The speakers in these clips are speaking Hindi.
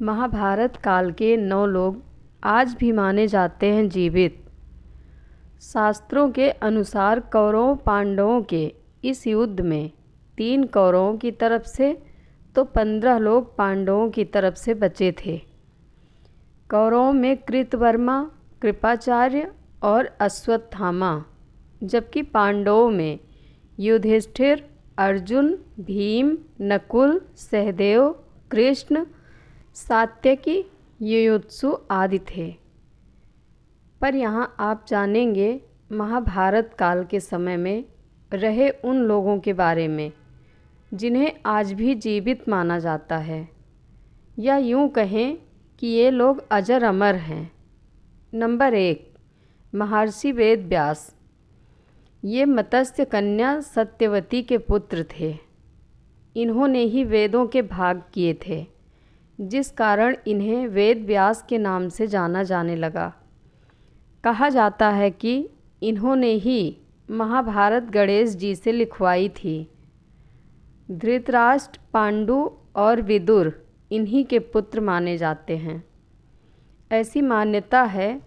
महाभारत काल के 9 लोग आज भी माने जाते हैं जीवित। शास्त्रों के अनुसार कौरवों पांडवों के इस युद्ध में 3 कौरवों की तरफ से तो 15 लोग पांडवों की तरफ से बचे थे। कौरवों में कृतवर्मा, कृपाचार्य और अश्वत्थामा, जबकि पांडवों में युधिष्ठिर, अर्जुन, भीम, नकुल, सहदेव, कृष्ण, सात्यकी, युयुत्सु आदि थे। पर यहाँ आप जानेंगे महाभारत काल के समय में रहे उन लोगों के बारे में जिन्हें आज भी जीवित माना जाता है, या यूँ कहें कि ये लोग अजर अमर हैं। नंबर 1, महर्षि वेद व्यास। ये मत्स्य कन्या सत्यवती के पुत्र थे। इन्होंने ही वेदों के भाग किए थे, जिस कारण इन्हें वेद व्यास के नाम से जाना जाने लगा। कहा जाता है कि इन्होंने ही महाभारत गणेश जी से लिखवाई थी। धृतराष्ट्र, पांडु और विदुर इन्हीं के पुत्र माने जाते हैं। ऐसी मान्यता है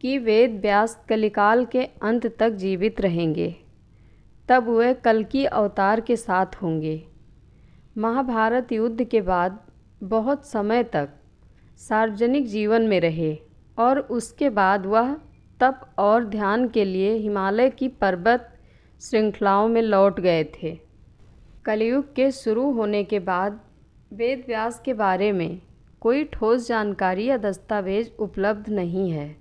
कि वेद व्यास कलिकाल के अंत तक जीवित रहेंगे, तब वे कल्कि अवतार के साथ होंगे। महाभारत युद्ध के बाद बहुत समय तक सार्वजनिक जीवन में रहे और उसके बाद वह तप और ध्यान के लिए हिमालय की पर्वत श्रृंखलाओं में लौट गए थे। कलयुग के शुरू होने के बाद वेद व्यास के बारे में कोई ठोस जानकारी या दस्तावेज उपलब्ध नहीं है।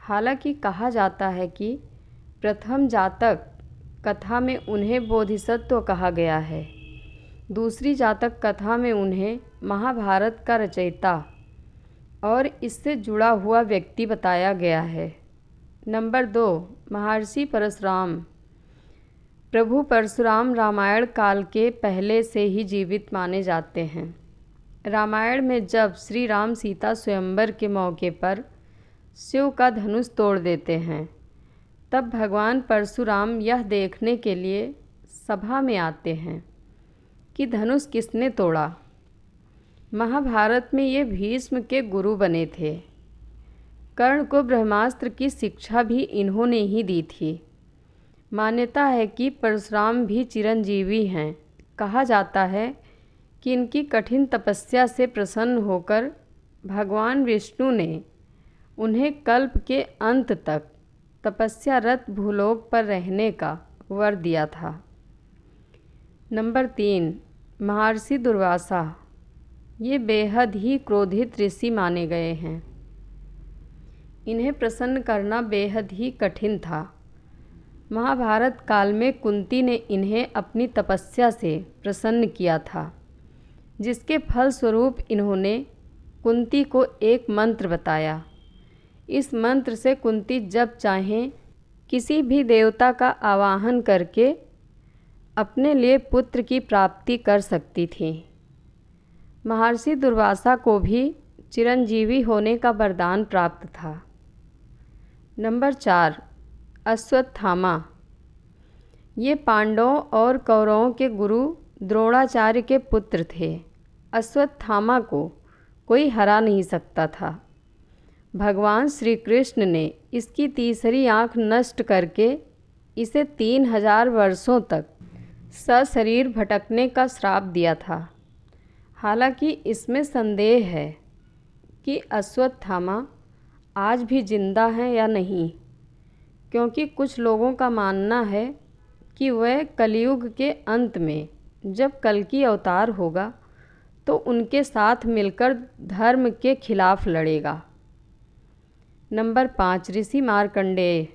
हालांकि कहा जाता है कि प्रथम जातक कथा में उन्हें बोधिसत्व कहा गया है। दूसरी जातक कथा में उन्हें महाभारत का रचयिता और इससे जुड़ा हुआ व्यक्ति बताया गया है। नंबर 2, महर्षि परशुराम। प्रभु परशुराम रामायण काल के पहले से ही जीवित माने जाते हैं। रामायण में जब श्री राम सीता स्वयंवर के मौके पर शिव का धनुष तोड़ देते हैं, तब भगवान परशुराम यह देखने के लिए सभा में आते हैं कि धनुष किसने तोड़ा। महाभारत में ये भीष्म के गुरु बने थे। कर्ण को ब्रह्मास्त्र की शिक्षा भी इन्होंने ही दी थी। मान्यता है कि परशुराम भी चिरंजीवी हैं। कहा जाता है कि इनकी कठिन तपस्या से प्रसन्न होकर भगवान विष्णु ने उन्हें कल्प के अंत तक तपस्यारत भूलोक पर रहने का वर दिया था। नंबर 3, महर्षि दुर्वासा। ये बेहद ही क्रोधित ऋषि माने गए हैं। इन्हें प्रसन्न करना बेहद ही कठिन था। महाभारत काल में कुंती ने इन्हें अपनी तपस्या से प्रसन्न किया था, जिसके फलस्वरूप इन्होंने कुंती को एक मंत्र बताया। इस मंत्र से कुंती जब चाहें किसी भी देवता का आवाहन करके अपने लिए पुत्र की प्राप्ति कर सकती थी। महर्षि दुर्वासा को भी चिरंजीवी होने का वरदान प्राप्त था। नंबर 4, अश्वत्थामा। ये पांडवों और कौरवों के गुरु द्रोणाचार्य के पुत्र थे। अश्वत्थामा को कोई हरा नहीं सकता था। भगवान श्री कृष्ण ने इसकी तीसरी आँख नष्ट करके इसे 3000 वर्षों तक सशरीर भटकने का श्राप दिया था। हालांकि इसमें संदेह है कि अश्वत्थामा आज भी जिंदा हैं या नहीं, क्योंकि कुछ लोगों का मानना है कि वह कलयुग के अंत में जब कल्कि अवतार होगा तो उनके साथ मिलकर धर्म के खिलाफ लड़ेगा। नंबर 5, ऋषि मार्कंडेय।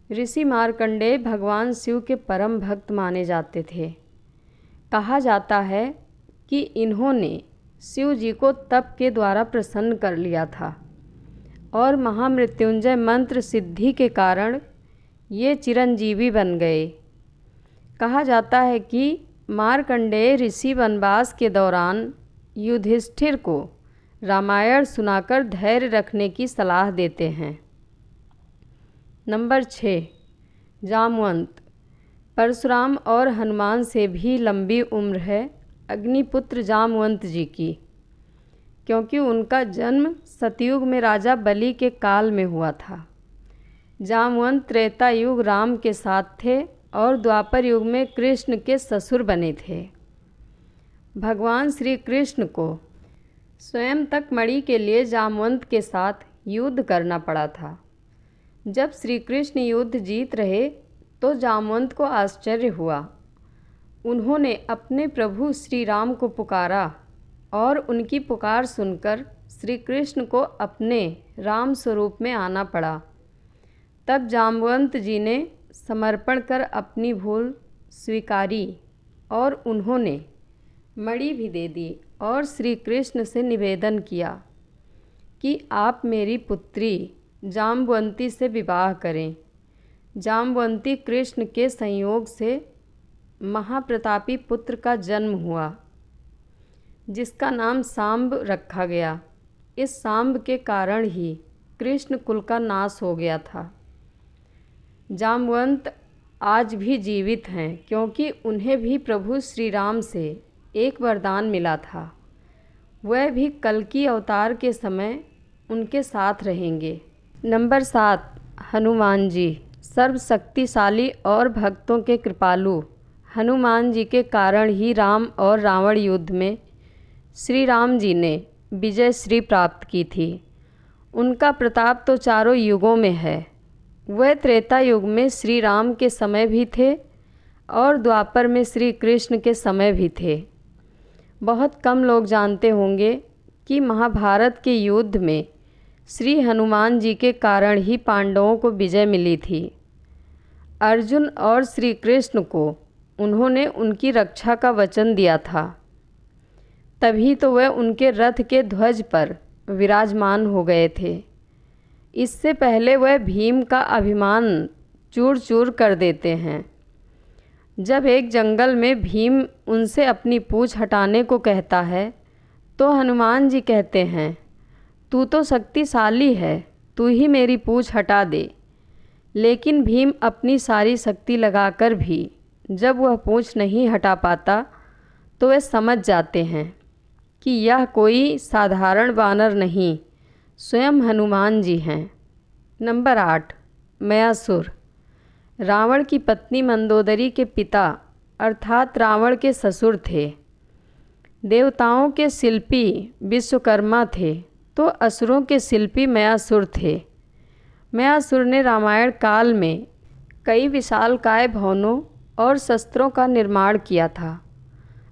ऋषि मार्कंडेय भगवान शिव के परम भक्त माने जाते थे। कहा जाता है कि इन्होंने शिव जी को तप के द्वारा प्रसन्न कर लिया था और महामृत्युंजय मंत्र सिद्धि के कारण ये चिरंजीवी बन गए। कहा जाता है कि मार्कंडेय ऋषि वनवास के दौरान युधिष्ठिर को रामायण सुनाकर धैर्य रखने की सलाह देते हैं। नंबर 6, जामवंत। परशुराम और हनुमान से भी लंबी उम्र है अग्निपुत्र जामवंत जी की। क्योंकि उनका जन्म सतयुग में राजा बलि के काल में हुआ था। जामवंत त्रेता युग राम के साथ थे और द्वापर युग में कृष्ण के ससुर बने थे। भगवान श्री कृष्ण को स्वयं तक मणि के लिए जामवंत के साथ युद्ध करना पड़ा था। जब श्री कृष्ण युद्ध जीत रहे तो जामवंत को आश्चर्य हुआ। उन्होंने अपने प्रभु श्री राम को पुकारा और उनकी पुकार सुनकर श्री कृष्ण को अपने राम स्वरूप में आना पड़ा। तब जामवंत जी ने समर्पण कर अपनी भूल स्वीकारी और उन्होंने मणि भी दे दी और श्री कृष्ण से निवेदन किया कि आप मेरी पुत्री जाम्बवंती से विवाह करें। जाम्बवंती कृष्ण के संयोग से महाप्रतापी पुत्र का जन्म हुआ, जिसका नाम सांब रखा गया। इस सांब के कारण ही कृष्ण कुल का नाश हो गया था। जाम्बवंत आज भी जीवित हैं क्योंकि उन्हें भी प्रभु श्री राम से एक वरदान मिला था। वह भी कल्कि अवतार के समय उनके साथ रहेंगे। नंबर 7, हनुमान जी। सर्वशक्तिशाली और भक्तों के कृपालु हनुमान जी के कारण ही राम और रावण युद्ध में श्री राम जी ने विजय श्री प्राप्त की थी। उनका प्रताप तो चारों युगों में है। वह त्रेता युग में श्री राम के समय भी थे और द्वापर में श्री कृष्ण के समय भी थे। बहुत कम लोग जानते होंगे कि महाभारत के युद्ध में श्री हनुमान जी के कारण ही पांडवों को विजय मिली थी। अर्जुन और श्री कृष्ण को उन्होंने उनकी रक्षा का वचन दिया था, तभी तो वह उनके रथ के ध्वज पर विराजमान हो गए थे। इससे पहले वह भीम का अभिमान चूर चूर कर देते हैं। जब एक जंगल में भीम उनसे अपनी पूँछ हटाने को कहता है तो हनुमान जी कहते हैं, तू तो शक्तिशाली है, तू ही मेरी पूँछ हटा दे। लेकिन भीम अपनी सारी शक्ति लगाकर भी जब वह पूँछ नहीं हटा पाता तो वे समझ जाते हैं कि यह कोई साधारण वानर नहीं, स्वयं हनुमान जी हैं। नंबर 8, मयासुर। रावण की पत्नी मंदोदरी के पिता अर्थात रावण के ससुर थे। देवताओं के शिल्पी विश्वकर्मा थे तो असुरों के शिल्पी मयासुर थे। मयासुर ने रामायण काल में कई विशालकाय भवनों और शस्त्रों का निर्माण किया था।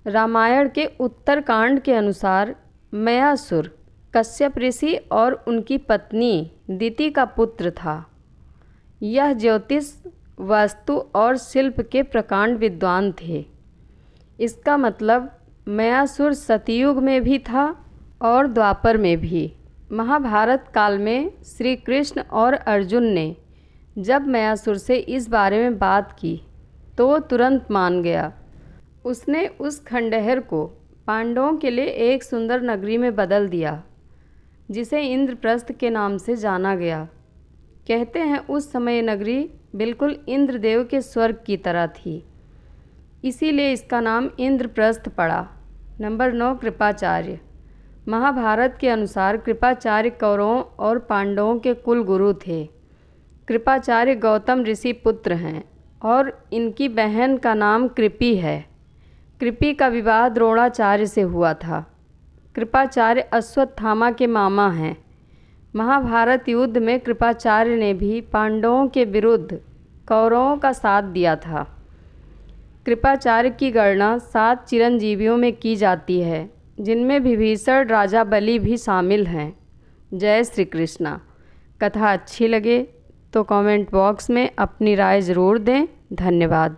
रामायण के उत्तरकांड के अनुसार मयासुर कश्यप ऋषि और उनकी पत्नी दिति का पुत्र था। यह ज्योतिष, वास्तु और शिल्प के प्रकांड विद्वान थे। इसका मतलब मयासुर सतयुग में भी था और द्वापर में भी। महाभारत काल में श्री कृष्ण और अर्जुन ने जब मयासुर से इस बारे में बात की तो वो तुरंत मान गया। उसने उस खंडहर को पांडवों के लिए एक सुंदर नगरी में बदल दिया, जिसे इंद्रप्रस्थ के नाम से जाना गया। कहते हैं उस समय नगरी बिल्कुल इंद्रदेव के स्वर्ग की तरह थी, इसीलिए इसका नाम इंद्रप्रस्थ पड़ा। नंबर 9, कृपाचार्य। महाभारत के अनुसार कृपाचार्य कौरवों और पांडवों के कुल गुरु थे। कृपाचार्य गौतम ऋषि पुत्र हैं और इनकी बहन का नाम कृपि है। कृपि का विवाह द्रोणाचार्य से हुआ था। कृपाचार्य अश्वत्थामा के मामा हैं। महाभारत युद्ध में कृपाचार्य ने भी पांडवों के विरुद्ध कौरवों का साथ दिया था। कृपाचार्य की गणना 7 चिरंजीवियों में की जाती है, जिनमें विभीषण राजा बलि भी शामिल हैं। जय श्री कृष्णा। कथा अच्छी लगे तो कमेंट बॉक्स में अपनी राय ज़रूर दें। धन्यवाद।